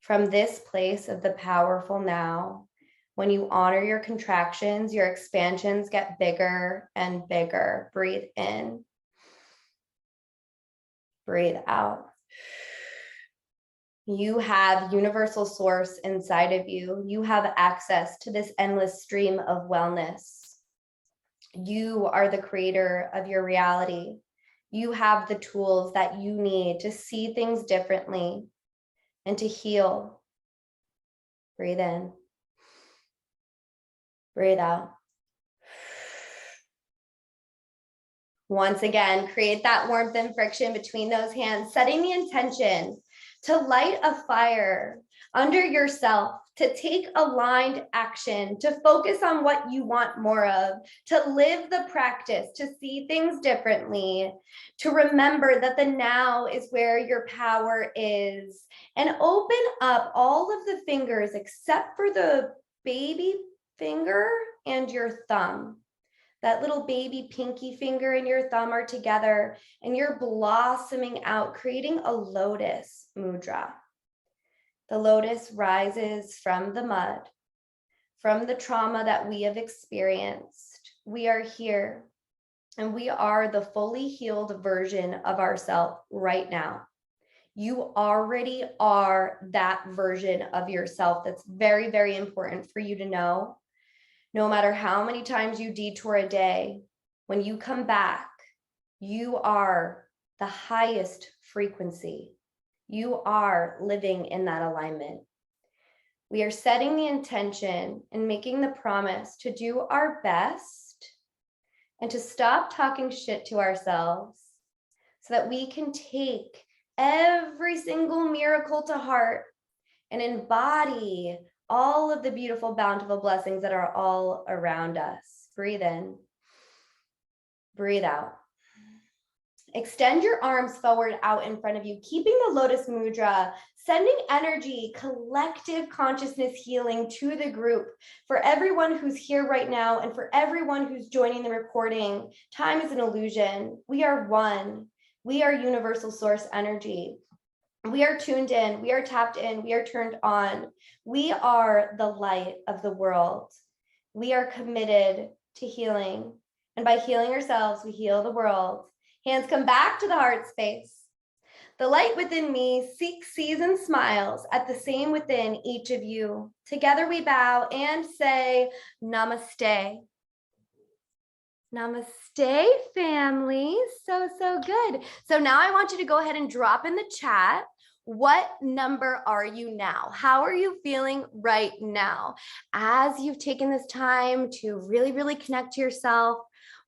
From this place of the powerful now, when you honor your contractions, your expansions get bigger and bigger. Breathe in. Breathe out. You have universal source inside of you. You have access to this endless stream of wellness. You are the creator of your reality. You have the tools that you need to see things differently and to heal. Breathe in. Breathe out. Once again, create that warmth and friction between those hands, setting the intention to light a fire under yourself, to take aligned action, to focus on what you want more of, to live the practice, to see things differently, to remember that the now is where your power is, and open up all of the fingers except for the baby finger and your thumb. That little baby pinky finger and your thumb are together and you're blossoming out, creating a lotus mudra. The lotus rises from the mud, from the trauma that we have experienced. We are here and we are the fully healed version of ourselves right now. You already are that version of yourself. That's very, very important for you to know. No matter how many times you detour a day, when you come back, you are the highest frequency. You are living in that alignment. We are setting the intention and making the promise to do our best and to stop talking shit to ourselves so that we can take every single miracle to heart and embody all of the beautiful, bountiful blessings that are all around us. Breathe in. Breathe out. Extend your arms forward out in front of you, keeping the lotus mudra, sending energy, collective consciousness healing to the group. For everyone who's here right now and for everyone who's joining the recording, time is an illusion. We are one. We are universal source energy. We are tuned in. We are tapped in. We are turned on. We are the light of the world. We are committed to healing. And by healing ourselves, we heal the world. Hands come back to the heart space. The light within me seeks, sees, and smiles at the same within each of you. Together we bow and say, Namaste. Namaste, family. So good. So now I want you to go ahead and drop in the chat. What number are you now? How are you feeling right now? As you've taken this time to really connect to yourself,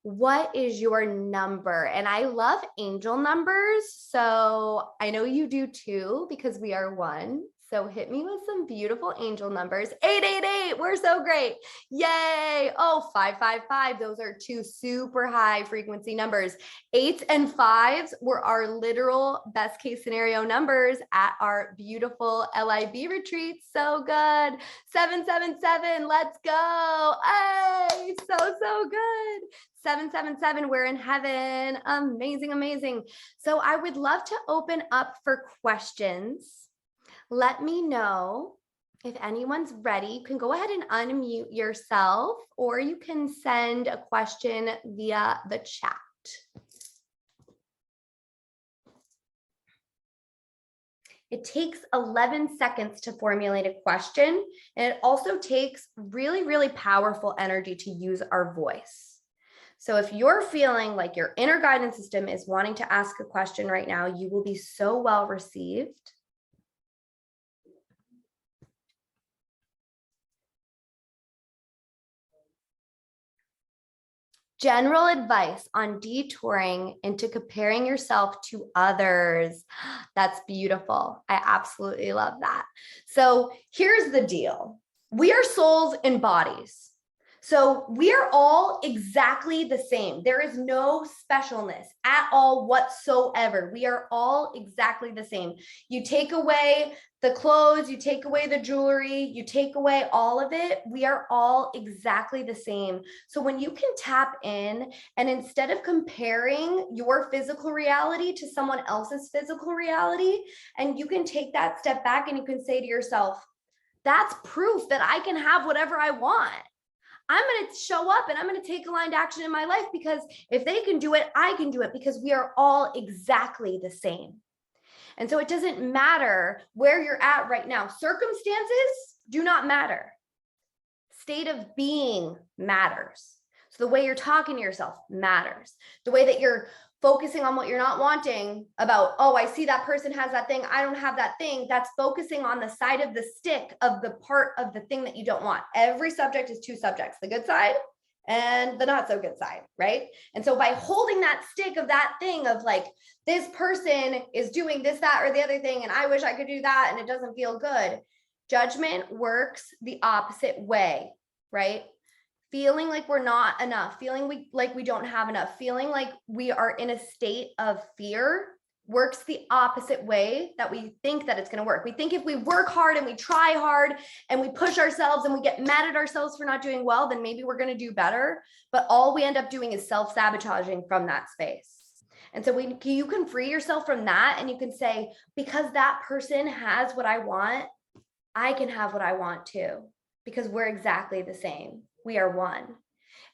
what is your number? And I love angel numbers. So I know you do too, because we are one. So hit me with some beautiful angel numbers. 888, we're so great. Yay. Oh, 555. Those are two super high frequency numbers. 8s and 5s were our literal best case scenario numbers at our beautiful LIB retreat. So good. 777, let's go. Hey, so good. 777, we're in heaven. Amazing. So I would love to open up for questions. Let me know if anyone's ready. You can go ahead and unmute yourself, or you can send a question via the chat. It takes 11 seconds to formulate a question, and it also takes really powerful energy to use our voice. So if you're feeling like your inner guidance system is wanting to ask a question right now, you will be so well received. General advice on detouring into comparing yourself to others. That's beautiful. I absolutely love that. So here's the deal. We are souls and bodies. So we are all exactly the same. There is no specialness at all whatsoever. We are all exactly the same. You take away the clothes, you take away the jewelry, you take away all of it. We are all exactly the same. So when you can tap in and instead of comparing your physical reality to someone else's physical reality, and you can take that step back and you can say to yourself, that's proof that I can have whatever I want. I'm going to show up and I'm going to take aligned action in my life, because if they can do it, I can do it, because we are all exactly the same. And so it doesn't matter where you're at right now. Circumstances do not matter. State of being matters. So the way you're talking to yourself matters. The way that you're focusing on what you're not wanting about, oh, I see that person has that thing, I don't have that thing. That's focusing on the side of the stick of the part of the thing that you don't want. Every subject is two subjects, the good side and the not so good side, right? And so by holding that stick of that thing of like, this person is doing this, that, or the other thing, and I wish I could do that, and it doesn't feel good. Judgment works the opposite way, right? Feeling like we're not enough, feeling like we don't have enough, feeling like we are in a state of fear works the opposite way that we think that it's going to work. We think if we work hard and we try hard and we push ourselves and we get mad at ourselves for not doing well, then maybe we're going to do better. But all we end up doing is self-sabotaging from that space. And so you can free yourself from that, and you can say, because that person has what I want, I can have what I want too, because we're exactly the same. We are one.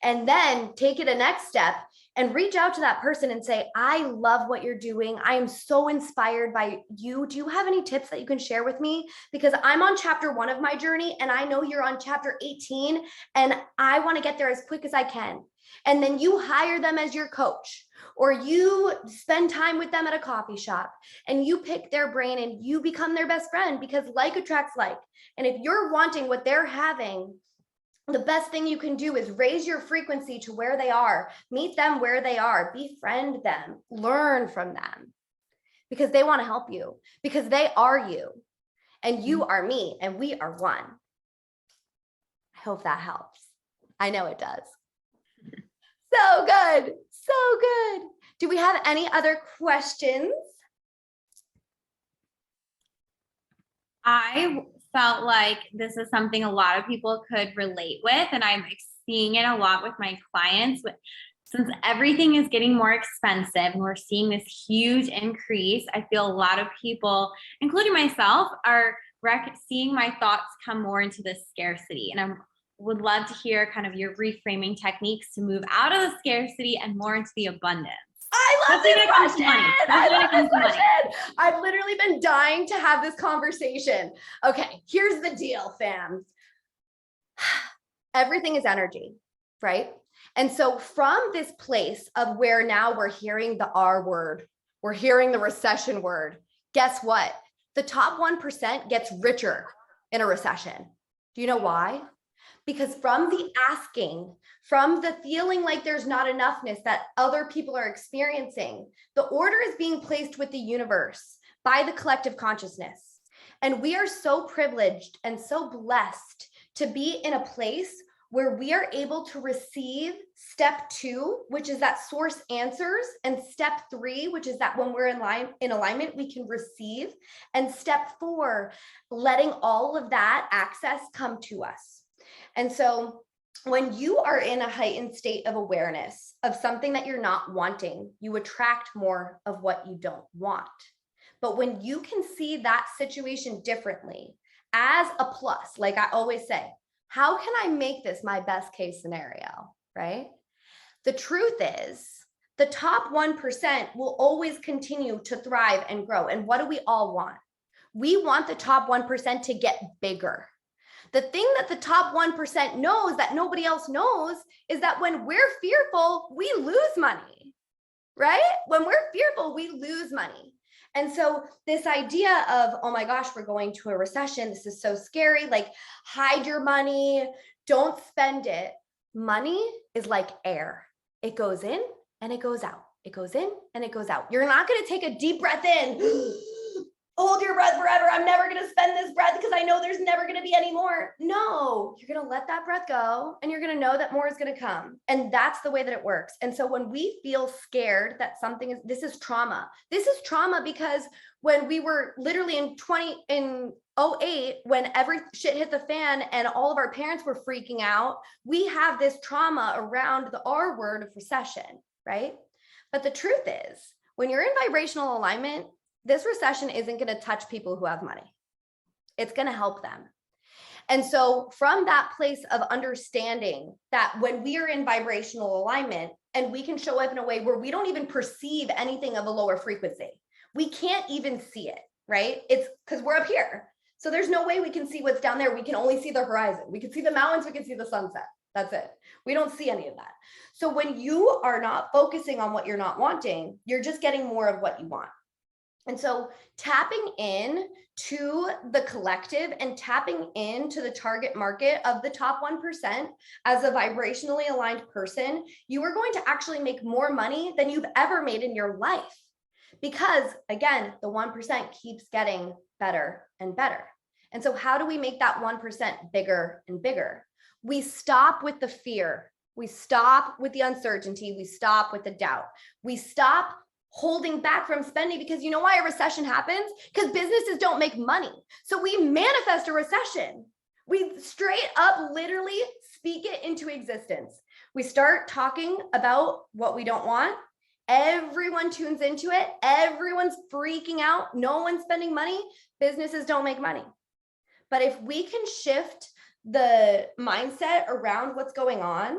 And then take it a next step and reach out to that person and say, I love what you're doing. I am so inspired by you. Do you have any tips that you can share with me? Because I'm on chapter 1 of my journey, and I know you're on chapter 18, and I want to get there as quick as I can. And then you hire them as your coach, or you spend time with them at a coffee shop and you pick their brain and you become their best friend, because like attracts like. And if you're wanting what they're having, the best thing you can do is raise your frequency to where they are, meet them where they are, befriend them, learn from them, because they want to help you, because they are you and you are me and we are one. I hope that helps. I know it does. So good. So good. Do we have any other questions? I felt like this is something a lot of people could relate with, and I'm seeing it a lot with my clients. Since everything is getting more expensive and we're seeing this huge increase, I feel a lot of people, including myself, are seeing my thoughts come more into this scarcity. And I would love to hear kind of your reframing techniques to move out of the scarcity and more into the abundance. I love this question. I love this question. Money. I've literally been dying to have this conversation. Okay, here's the deal, fam. Everything is energy, right? And so from this place of where now we're hearing the R word, we're hearing the recession word, guess what? The top 1% gets richer in a recession. Do you know why? Because from the asking, from the feeling like there's not enoughness that other people are experiencing, the order is being placed with the universe by the collective consciousness. And we are so privileged and so blessed to be in a place where we are able to receive step 2, which is that source answers, and step 3, which is that when we're in alignment, we can receive, and step 4, letting all of that access come to us. And so when you are in a heightened state of awareness of something that you're not wanting, you attract more of what you don't want. But when you can see that situation differently as a plus, like I always say, how can I make this my best case scenario, right? The truth is, the top 1% will always continue to thrive and grow. And what do we all want? We want the top 1% to get bigger. The thing that the top 1% knows that nobody else knows is that when we're fearful, we lose money, right? When we're fearful, we lose money. And so this idea of, oh my gosh, we're going to a recession. This is so scary. Like, hide your money, don't spend it. Money is like air. It goes in and it goes out. It goes in and it goes out. You're not going to take a deep breath in. Hold your breath forever. I'm never going to spend this breath because I know there's never going to be any more. No, you're going to let that breath go and you're going to know that more is going to come. And that's the way that it works. And so when we feel scared that something is, this is trauma. This is trauma because when we were literally in 2008, when every shit hit the fan and all of our parents were freaking out, we have this trauma around the R word of recession, right? But the truth is, when you're in vibrational alignment, this recession isn't going to touch people who have money. It's going to help them. And so from that place of understanding that when we are in vibrational alignment and we can show up in a way where we don't even perceive anything of a lower frequency, we can't even see it, right? It's because we're up here. So there's no way we can see what's down there. We can only see the horizon. We can see the mountains. We can see the sunset. That's it. We don't see any of that. So when you are not focusing on what you're not wanting, you're just getting more of what you want. And so tapping in to the collective and tapping into the target market of the top 1% as a vibrationally aligned person, you are going to actually make more money than you've ever made in your life. Because again, the 1% keeps getting better and better. And so how do we make that 1% bigger and bigger? We stop with the fear. We stop with the uncertainty. We stop with the doubt. We stop holding back from spending, because you know why a recession happens? Because businesses don't make money. So we manifest a recession. We straight up literally speak it into existence. We start talking about what we don't want. Everyone tunes into it. Everyone's freaking out. No one's spending money. Businesses don't make money. But if we can shift the mindset around what's going on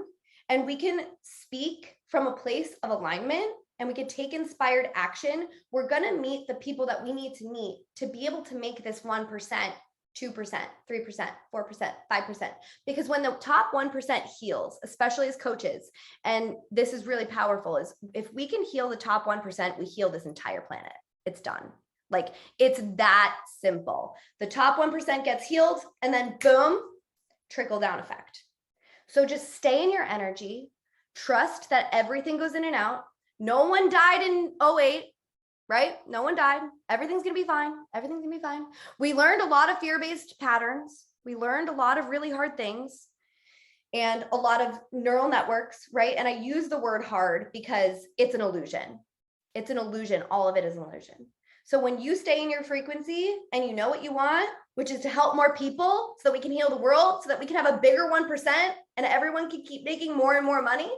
and we can speak from a place of alignment, and we can take inspired action, we're going to meet the people that we need to meet to be able to make this 1%, 2%, 3%, 4%, 5%. Because when the top 1% heals, especially as coaches, and this is really powerful, is if we can heal the top 1%, we heal this entire planet. It's done. Like, it's that simple. The top 1% gets healed and then boom, trickle down effect. So just stay in your energy, trust that everything goes in and out. No one died in 2008, right? No one died. Everything's going to be fine. Everything's going to be fine. We learned a lot of fear-based patterns. We learned a lot of really hard things. and a lot of neural networks, right? And I use the word hard because it's an illusion. It's an illusion. All of it is an illusion. So when you stay in your frequency and you know what you want, which is to help more people so that we can heal the world, so that we can have a bigger 1% and everyone can keep making more and more money,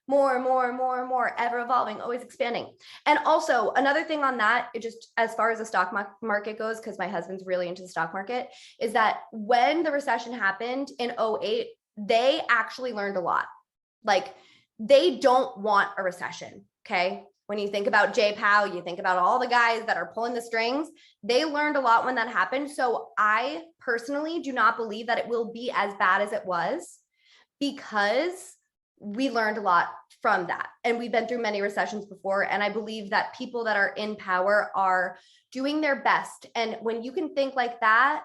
more and more and more and more, ever evolving, always expanding. And also another thing on that, it just as far as the stock market goes, because my husband's really into the stock market, is that when the recession happened in 2008, they actually learned a lot. Like, they don't want a recession, okay? When you think about Jay Powell, you think about all the guys that are pulling the strings, they learned a lot when that happened. So I personally do not believe that it will be as bad as it was, because we learned a lot from that. And we've been through many recessions before. And I believe that people that are in power are doing their best. And when you can think like that,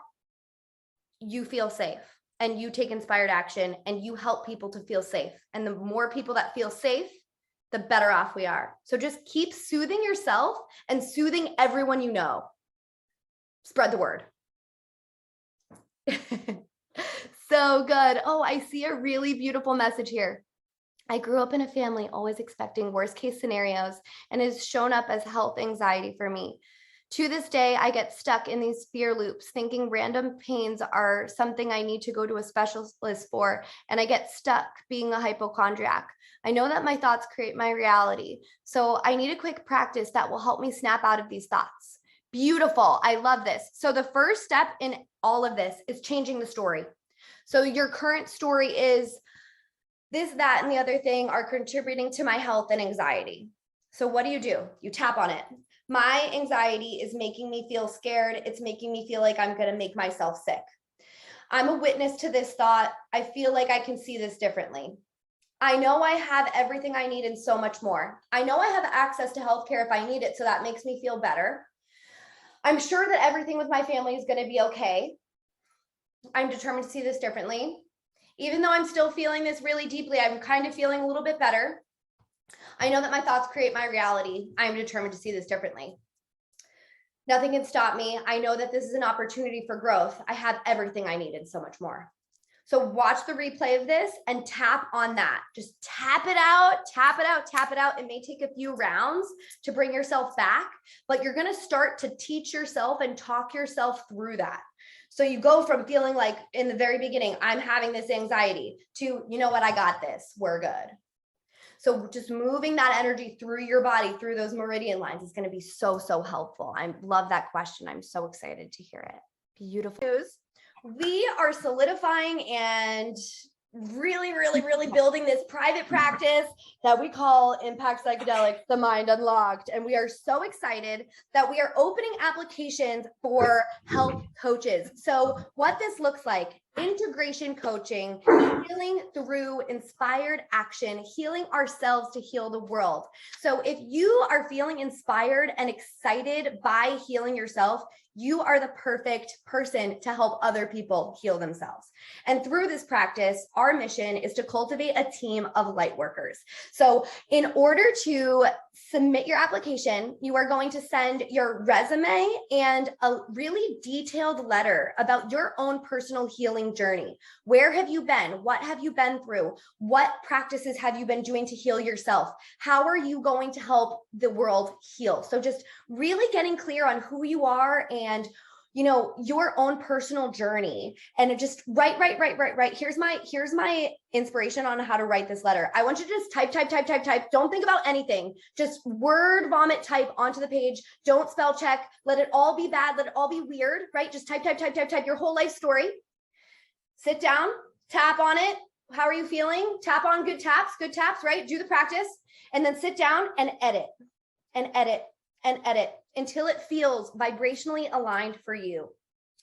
you feel safe and you take inspired action and you help people to feel safe. And the more people that feel safe, the better off we are. So just keep soothing yourself and soothing everyone you know. Spread the word. So good. Oh, I see a really beautiful message here. I grew up in a family always expecting worst case scenarios, and it has shown up as health anxiety for me. To this day, I get stuck in these fear loops, thinking random pains are something I need to go to a specialist for, and I get stuck being a hypochondriac. I know that my thoughts create my reality, so I need a quick practice that will help me snap out of these thoughts. Beautiful. I love this. So the first step in all of this is changing the story. So your current story is this, that, and the other thing are contributing to my health and anxiety. So what do? You tap on it. My anxiety is making me feel scared. It's making me feel like I'm going to make myself sick. I'm a witness to this thought. I feel like I can see this differently. I know I have everything I need and so much more. I know I have access to healthcare if I need it, so that makes me feel better. I'm sure that everything with my family is going to be okay. I'm determined to see this differently. Even though I'm still feeling this really deeply, I'm kind of feeling a little bit better. I know that my thoughts create my reality. I'm determined to see this differently. Nothing can stop me. I know that this is an opportunity for growth. I have everything I need and so much more. So watch the replay of this and tap on that. Just tap it out, tap it out, tap it out. It may take a few rounds to bring yourself back, but you're going to start to teach yourself and talk yourself through that. So you go from feeling like in the very beginning, I'm having this anxiety, to, you know what, I got this, we're good. So just moving that energy through your body, through those meridian lines, is going to be so, so helpful. I love that question. I'm so excited to hear it. Beautiful news. We are solidifying and really, really, really building this private practice that we call Impact Psychedelics, the Mind Unlocked. And we are so excited that we are opening applications for health coaches. So what this looks like: integration coaching, healing through inspired action, healing ourselves to heal the world. So if you are feeling inspired and excited by healing yourself, you are the perfect person to help other people heal themselves. And through this practice, our mission is to cultivate a team of light workers. So in order to submit your application, you are going to send your resume and a really detailed letter about your own personal healing journey. Where have you been? What have you been through? What practices have you been doing to heal yourself? How are you going to help the world heal? So just really getting clear on who you are and, you know, your own personal journey. And just write. Here's my inspiration on how to write this letter. I want you to just type. Don't think about anything. Just word vomit type onto the page. Don't spell check. Let it all be bad. Let it all be weird, right? Just type your whole life story. Sit down, tap on it. How are you feeling? Tap on good taps, right? Do the practice, and then sit down and edit until it feels vibrationally aligned for you.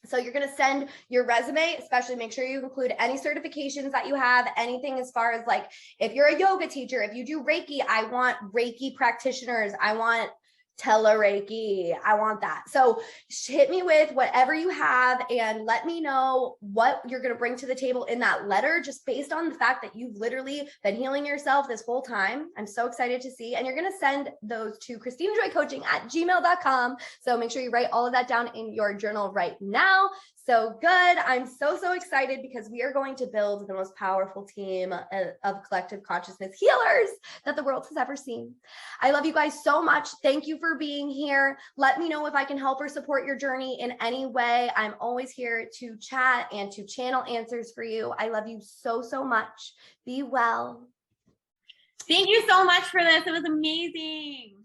So you're going to send your resume, especially make sure you include any certifications that you have, anything as far as like, if you're a yoga teacher, if you do Reiki, I want Reiki practitioners. I want Tele-Reiki. I want that. So hit me with whatever you have and let me know what you're going to bring to the table in that letter, just based on the fact that you've literally been healing yourself this whole time. I'm so excited to see. And you're going to send those to ChristinaJoyCoaching@gmail.com. So make sure you write all of that down in your journal right now. So good. I'm so excited because we are going to build the most powerful team of collective consciousness healers that the world has ever seen. I love you guys so much. Thank you for being here. Let me know if I can help or support your journey in any way. I'm always here to chat and to channel answers for you. I love you so much. Be well. Thank you so much for this. It was amazing.